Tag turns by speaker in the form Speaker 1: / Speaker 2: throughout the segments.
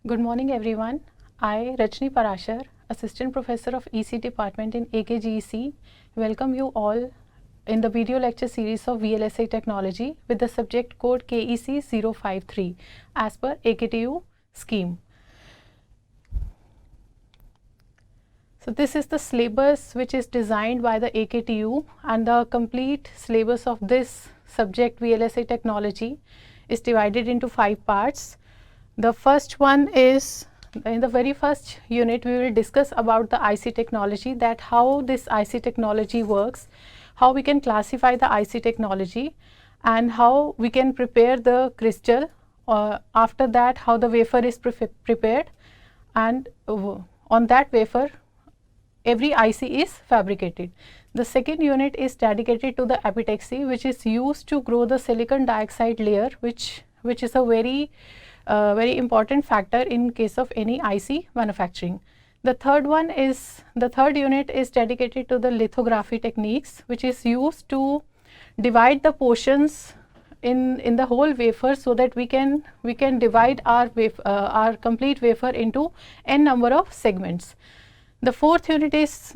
Speaker 1: Good morning everyone. I, Rajni Prashar, Assistant Professor of EC Department in AKGEC, welcome you all in the video lecture series of VLSI technology with the subject code KEC 053 as per AKTU scheme. So this is the syllabus which is designed by the AKTU, and the complete syllabus of this subject VLSI technology is divided into 5 parts. The first one is, in the very first unit we will discuss about the IC technology, that how this IC technology works, how we can classify the IC technology, and how we can prepare the crystal. After that, how the wafer is prepared, and on that wafer every IC is fabricated. The second unit is dedicated to the epitaxy, which is used to grow the silicon dioxide layer, which is a very important factor in case of any IC manufacturing. The third unit is dedicated to the lithography techniques, which is used to divide the portions in the whole wafer, so that we can divide our complete wafer into n number of segments. The fourth unit is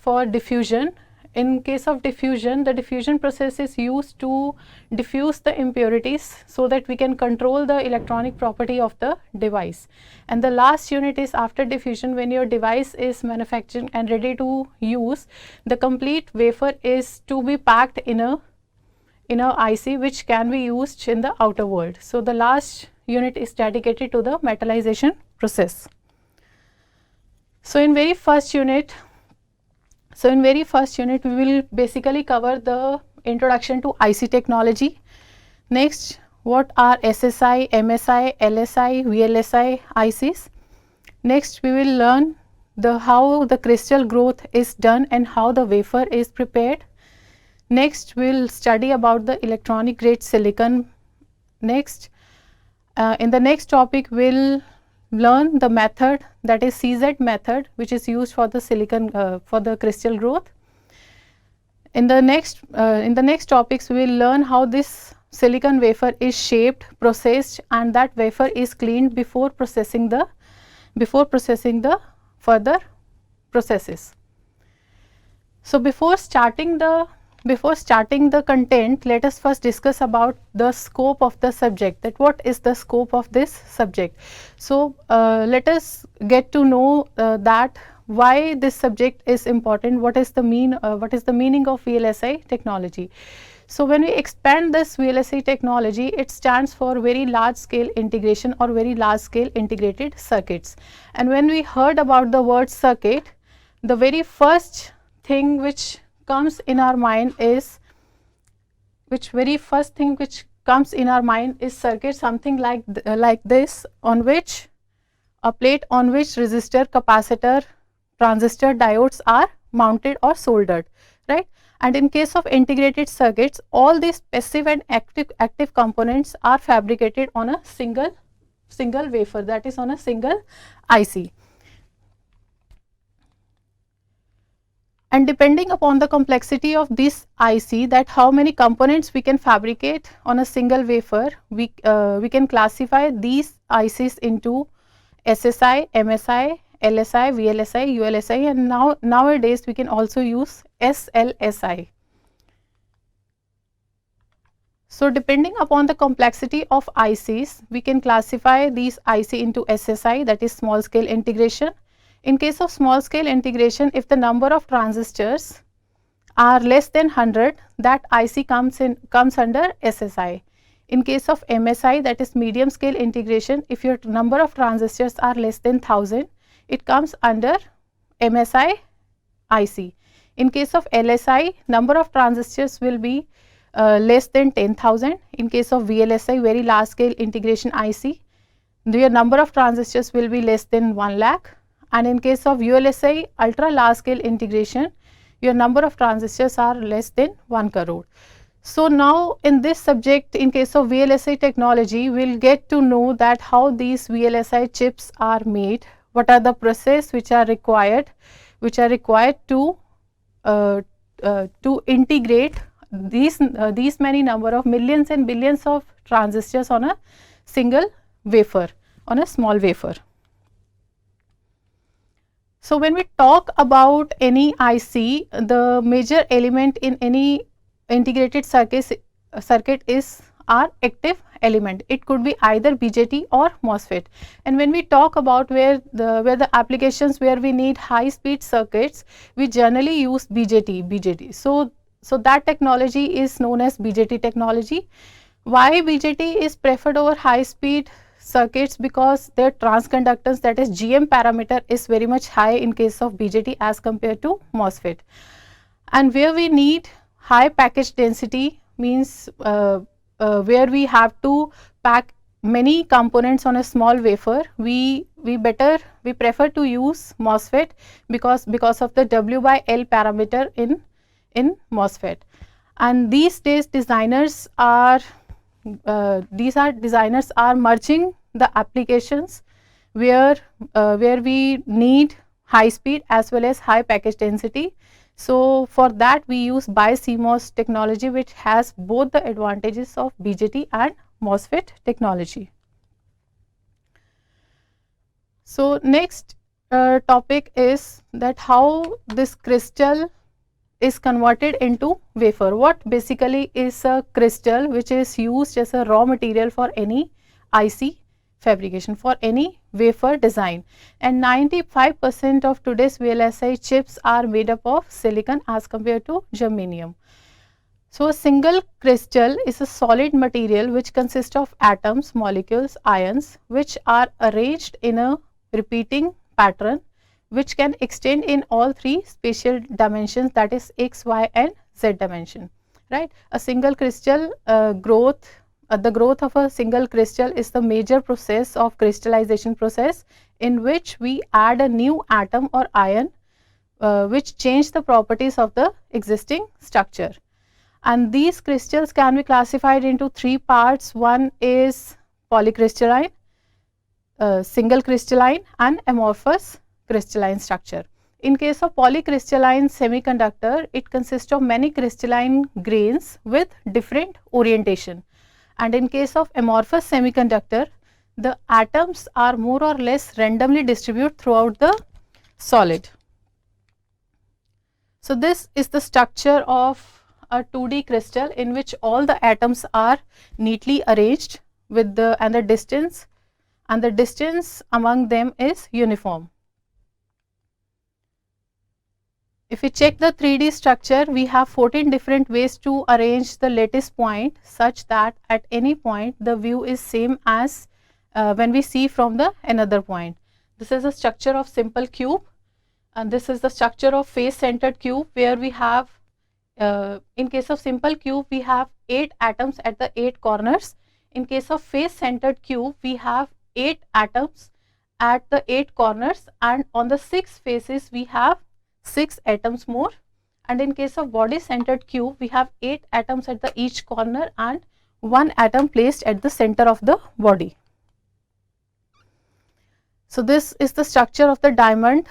Speaker 1: for diffusion. In case of diffusion, the diffusion process is used to diffuse the impurities so that we can control the electronic property of the device. And the last unit is after diffusion, when your device is manufactured and ready to use, the complete wafer is to be packed in a IC which can be used in the outer world. So the last unit is dedicated to the metallization process. So in very first unit we will basically cover the introduction to IC technology. Next, what are SSI, MSI, LSI, VLSI ICs. Next, we will learn how the crystal growth is done and how the wafer is prepared. Next, we will study about the electronic grade silicon. Next, in the next topic we will learn the method, that is CZ method, which is used for the silicon for the crystal growth. In the next topics we will learn how this silicon wafer is shaped, processed, and that wafer is cleaned before processing the further processes. So before starting the content, let us first discuss about the scope of the subject, that what is the scope of this subject. So let us get to know that why this subject is important, what is the meaning of VLSI technology. So when we expand this VLSI technology, it stands for very large scale integration or very large scale integrated circuits. And when we heard about the word circuit, the very first thing which comes in our mind is circuit, something like this, on which a plate on which resistor, capacitor, transistor, diodes are mounted or soldered, right? And in case of integrated circuits, all these passive and active components are fabricated on a single wafer, that is on a single IC. And depending upon the complexity of this IC, that how many components we can fabricate on a single wafer, we can classify these ICs into SSI, MSI, LSI, VLSI, ULSI, and nowadays we can also use SLSI. So depending upon the complexity of ICs, we can classify these IC into SSI, that is small scale integration. In case of small scale integration, if the number of transistors are less than 100, that IC comes under SSI. In case of MSI, that is medium scale integration, if your number of transistors are less than 1000, it comes under MSI IC. In case of LSI, number of transistors will be less than 10,000. In case of VLSI, very large scale integration IC, your number of transistors will be less than 1 lakh. And in case of ULSI, ultra large scale integration, your number of transistors are less than 1 crore. So now in this subject, in case of VLSI technology, we will get to know that how these VLSI chips are made, what are the processes which are required to integrate these many number of millions and billions of transistors on a single wafer, on a small wafer. So when we talk about any IC, the major element in any integrated circuit is our active element. It could be either BJT or MOSFET. And when we talk about where the applications where we need high speed circuits, we generally use BJT. So that technology is known as BJT technology. Why BJT is preferred over high speed circuits? Because their transconductance, that is GM parameter, is very much high in case of BJT as compared to MOSFET. And where we need high package density means where we have to pack many components on a small wafer, we prefer to use MOSFET because of the W/L parameter in MOSFET. And these days designers are merging the applications where we need high speed as well as high package density. So for that we use BiCMOS technology, which has both the advantages of BJT and MOSFET technology. So next topic is that how this crystal is converted into wafer. What basically is a crystal which is used as a raw material for any IC fabrication, for any wafer design, and 95% of today's VLSI chips are made up of silicon as compared to germanium. So a single crystal is a solid material which consists of atoms, molecules, ions, which are arranged in a repeating pattern which can extend in all three spatial dimensions, that is x, y and z dimension, right. A single crystal the growth of a single crystal is the major process of crystallization process, in which we add a new atom or ion which change the properties of the existing structure. And these crystals can be classified into three parts. One is polycrystalline, single crystalline and amorphous crystalline structure. In case of polycrystalline semiconductor, it consists of many crystalline grains with different orientation. And in case of amorphous semiconductor, the atoms are more or less randomly distributed throughout the solid. So this is the structure of a 2D crystal in which all the atoms are neatly arranged with the distance among them is uniform. If we check the 3D structure, we have 14 different ways to arrange the lattice point such that at any point the view is same as when we see from the another point. This is a structure of simple cube, and this is the structure of face centered cube, where we have in case of simple cube we have 8 atoms at the 8 corners. In case of face centered cube we have 8 atoms at the 8 corners, and on the 6 faces we have 6 atoms more. And in case of body centered cube we have 8 atoms at the each corner and 1 atom placed at the center of the body. So this is the structure of the diamond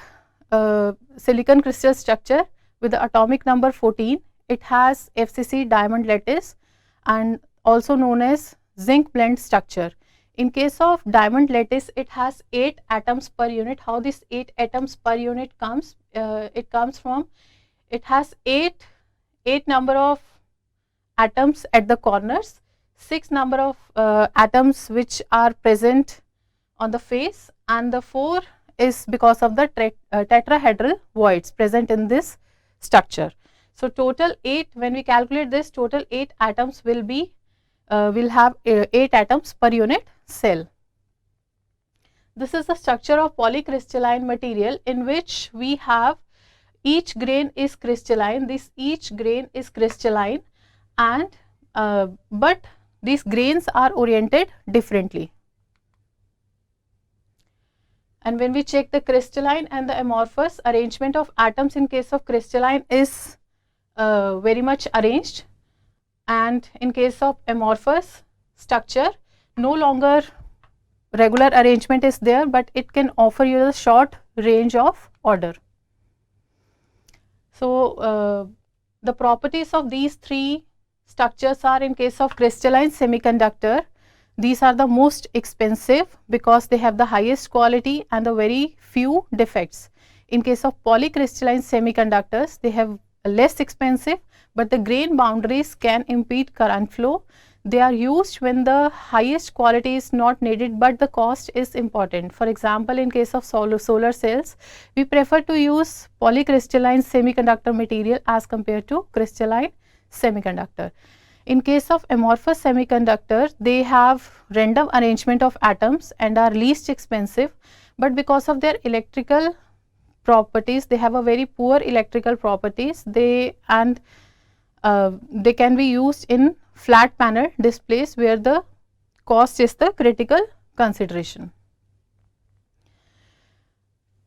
Speaker 1: silicon crystal structure with the atomic number 14. It has FCC diamond lattice and also known as zinc blende structure. In case of diamond lattice, it has 8 atoms per unit. How this 8 atoms per unit comes? It comes from, it has 8 number of atoms at the corners, 6 number of atoms which are present on the face, and the 4 is because of the tetrahedral voids present in this structure. So total 8, when we calculate this, total 8 atoms will be will have 8 atoms per unit cell. This is the structure of polycrystalline material, in which we have each grain is crystalline. Each grain is crystalline, and but these grains are oriented differently. And when we check the crystalline and the amorphous, arrangement of atoms in case of crystalline is very much arranged, and in case of amorphous structure no longer regular arrangement is there, but it can offer you a short range of order. So the properties of these three structures are, in case of crystalline semiconductor, These are the most expensive because they have the highest quality and the very few defects. In case of polycrystalline semiconductors, they have less expensive, but the grain boundaries can impede current flow. They are used when the highest quality is not needed, but the cost is important. For example, in case of solar cells, we prefer to use polycrystalline semiconductor material as compared to crystalline semiconductor. In case of amorphous semiconductor, they have random arrangement of atoms and are least expensive, but because of their electrical properties, they have a very poor electrical properties. They can be used in flat panel displays where the cost is the critical consideration.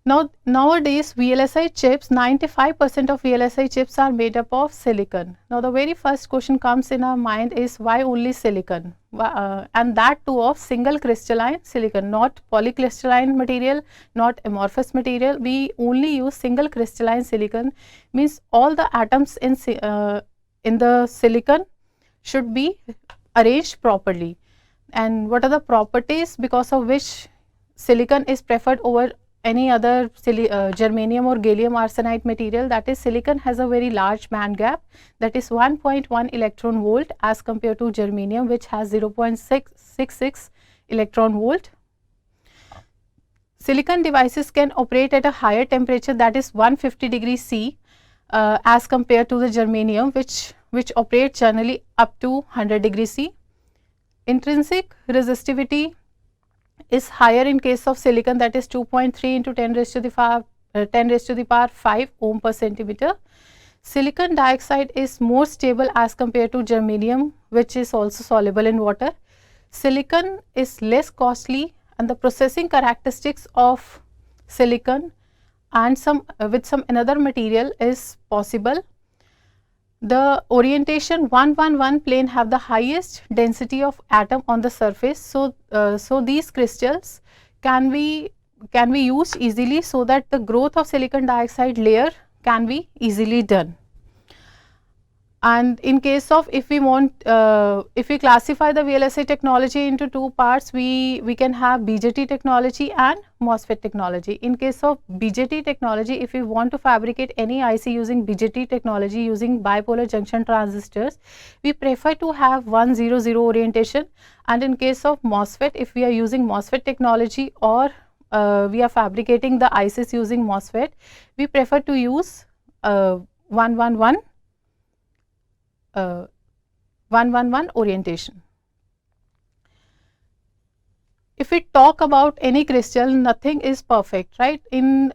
Speaker 1: Now, nowadays VLSI chips, 95% of VLSI chips are made up of silicon. Now, the very first question comes in our mind is why only silicon, and that too of single crystalline silicon, not polycrystalline material, not amorphous material. We only use single crystalline silicon, means all the atoms in the silicon should be arranged properly. And what are the properties because of which silicon is preferred over any other germanium or gallium arsenide material? That is, silicon has a very large band gap, that is 1.1 electron volt as compared to germanium, which has 0.666 electron volt. Silicon devices can operate at a higher temperature, that is 150 degrees C, as compared to the germanium, which operates generally up to 100 degrees C. Intrinsic resistivity is higher in case of silicon, that is 2.3 into 10 raised to the power 5 ohm per centimeter. Silicon dioxide is more stable as compared to germanium, which is also soluble in water. Silicon is less costly, and the processing characteristics of silicon and with some another material is possible. The orientation 111 plane have the highest density of atom on the surface. So these crystals can be used easily, so that the growth of silicon dioxide layer can be easily done. And in case of, if we classify the VLSI technology into two parts, we can have BJT technology and MOSFET technology. In case of BJT technology, if we want to fabricate any IC using BJT technology using bipolar junction transistors, we prefer to have 100 orientation. And in case of MOSFET, if we are using MOSFET technology or we are fabricating the ICs using MOSFET, we prefer to use 111 orientation. If we talk about any crystal, nothing is perfect, right? In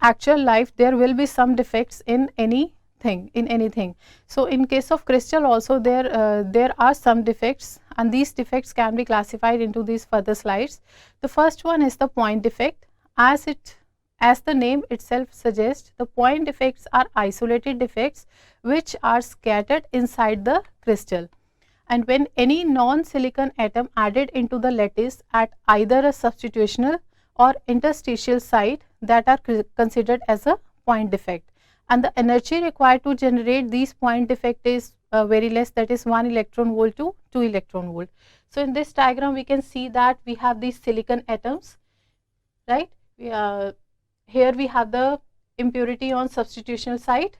Speaker 1: actual life, there will be some defects in anything. So in case of crystal also, there are some defects, and these defects can be classified into these further slides. The first one is the point defect. As the name itself suggests, the point defects are isolated defects which are scattered inside the crystal, and when any non-silicon atom added into the lattice at either a substitutional or interstitial site, that are considered as a point defect, and the energy required to generate these point defect is very less, that is 1 electron volt to 2 electron volt. So in this diagram we can see that we have these silicon atoms, right? Here we have the impurity on substitutional site,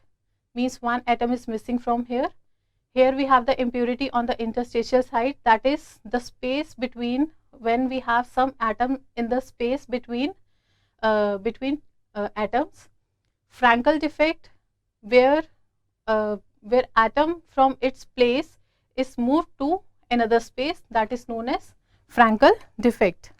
Speaker 1: means one atom is missing from here. Here we have the impurity on the interstitial site, that is the space between, when we have some atom in the space between atoms. Frankel defect, where atom from its place is moved to another space, that is known as Frankel defect.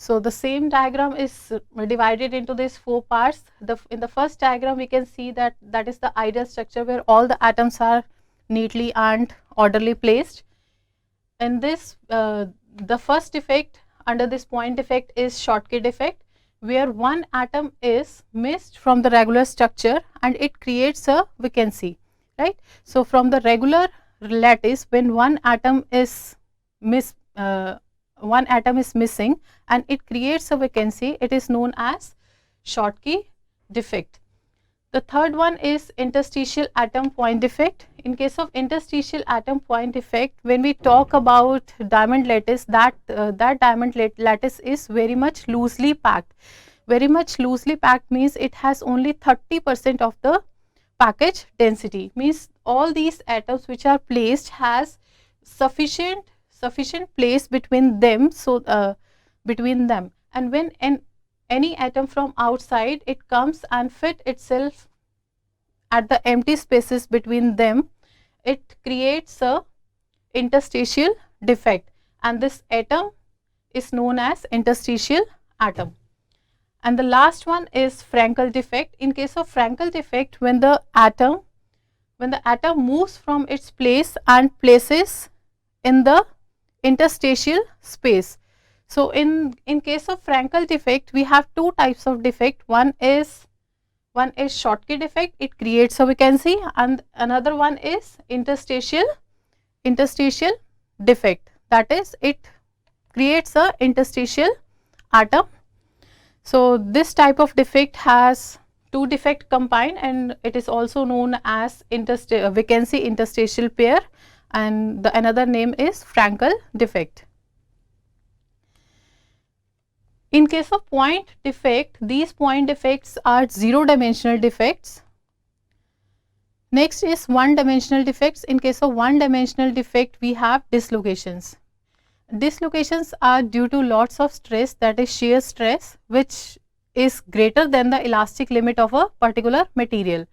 Speaker 1: So the same diagram is divided into these 4 parts. In the first diagram we can see that is the ideal structure where all the atoms are neatly and orderly placed. In this, the first defect under this point defect is Schottky defect, where one atom is missed from the regular structure and it creates a vacancy, right? So from the regular lattice, when one atom is missing and it creates a vacancy, it is known as Schottky defect. The third one is interstitial atom point defect. In case of interstitial atom point defect, when we talk about diamond lattice, that diamond lattice is very much loosely packed. Very much loosely packed means it has only 30% of the package density, means all these atoms which are placed has sufficient place between them, so between them, and when any atom from outside it comes and fit itself at the empty spaces between them, it creates a interstitial defect, and this atom is known as interstitial atom. And the last one is Frankel defect. In case of Frankel defect, when the atom moves from its place and places in the interstitial space. So in case of Frankel defect, we have two types of defect. One is Schottky defect, it creates a vacancy, and another one is interstitial defect, that is it creates a interstitial atom. So this type of defect has two defect combined, and it is also known as vacancy interstitial pair, and the another name is Frankel defect. In case of point defect, these point defects are zero dimensional defects. Next is one dimensional defects. In case of one dimensional defect, we have dislocations. Dislocations are due to lots of stress, that is shear stress, which is greater than the elastic limit of a particular material,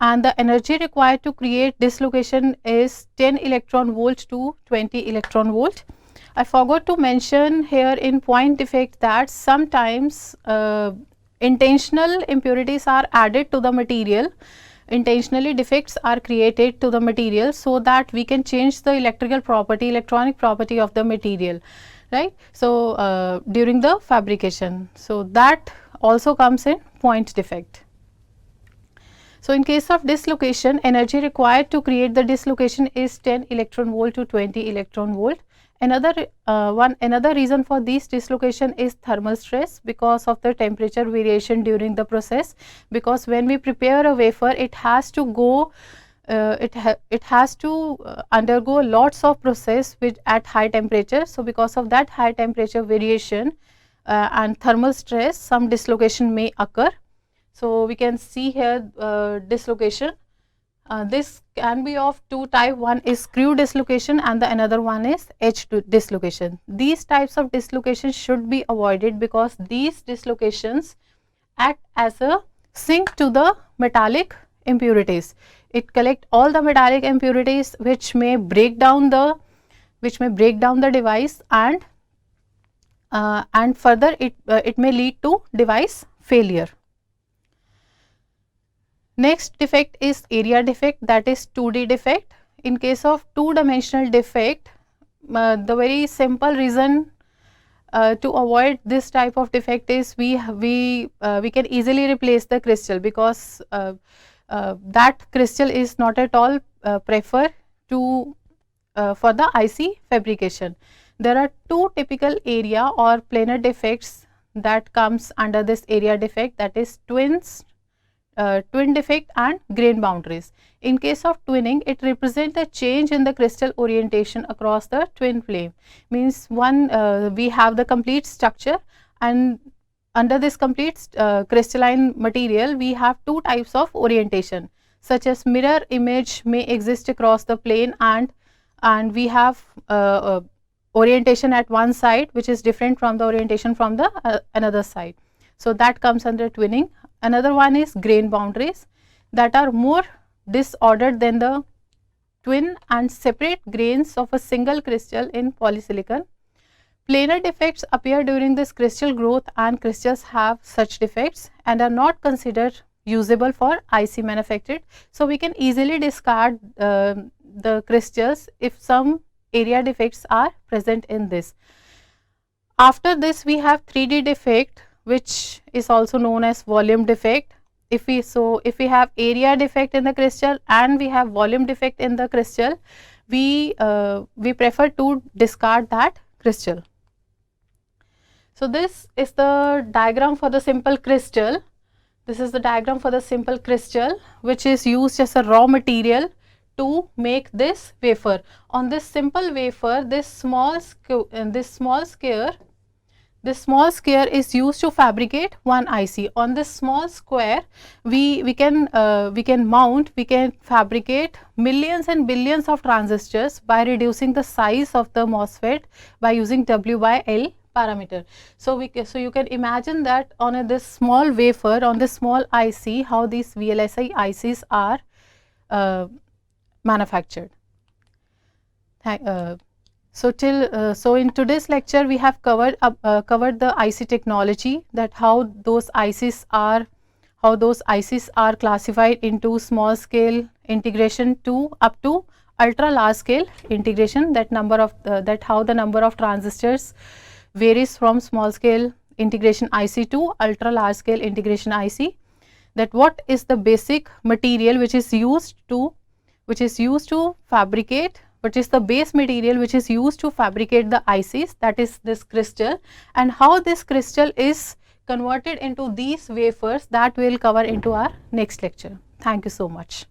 Speaker 1: and the energy required to create dislocation is 10 electron volt to 20 electron volt. I forgot to mention here in point defect that sometimes intentional impurities are added to the material. Intentionally defects are created to the material so that we can change the electronic property of the material, right? So during the fabrication, so that also comes in point defect. So in case of dislocation, energy required to create the dislocation is 10 electron volt to 20 electron volt. Another reason for this dislocation is thermal stress, because of the temperature variation during the process, because when we prepare a wafer, it has to go undergo lots of process at high temperature. So because of that high temperature variation and thermal stress, some dislocation may occur. So we can see here dislocation. This can be of two types. One is screw dislocation and the another one is edge dislocation. These types of dislocations should be avoided because these dislocations act as a sink to the metallic impurities. It collects all the metallic impurities which may break down the device, and further it may lead to device failure. Next defect is area defect, that is 2D defect. In case of two-dimensional defect, the very simple reason to avoid this type of defect is we can easily replace the crystal, because that crystal is not at all preferred to for the IC fabrication. There are two typical area or planar defects that comes under this area defect, that is twin defect and grain boundaries. In case of twinning, it represents a change in the crystal orientation across the twin plane. Means one we have the complete structure, and under this complete crystalline material we have two types of orientation, such as mirror image may exist across the plane, and we have orientation at one side which is different from the orientation from the another side. So that comes under twinning. Another one is grain boundaries that are more disordered than the twin and separate grains of a single crystal in polysilicon. Planar defects appear during this crystal growth, and crystals have such defects and are not considered usable for IC manufactured. So we can easily discard the crystals if some area defects are present in this. After this we have 3D defect, which is also known as volume defect. If we have area defect in the crystal and we have volume defect in the crystal, we prefer to discard that crystal. So this is the diagram for the simple crystal. This is the diagram for the simple crystal which is used as a raw material to make this wafer. On this simple wafer, this small square is used to fabricate one IC. On this small square, we can fabricate millions and billions of transistors by reducing the size of the MOSFET by using W/L parameter. So you can imagine that on this small wafer, on this small IC, how these VLSI ICs are manufactured. So in today's lecture we have covered the IC technology, that how those ICs are classified into small scale integration to up to ultra large scale integration, that how the number of transistors varies from small scale integration IC to ultra large scale integration IC, that what is the basic material which is used to fabricate, which is the base material which is used to fabricate the ICs, that is this crystal, and how this crystal is converted into these wafers, that we will cover into our next lecture. Thank you so much.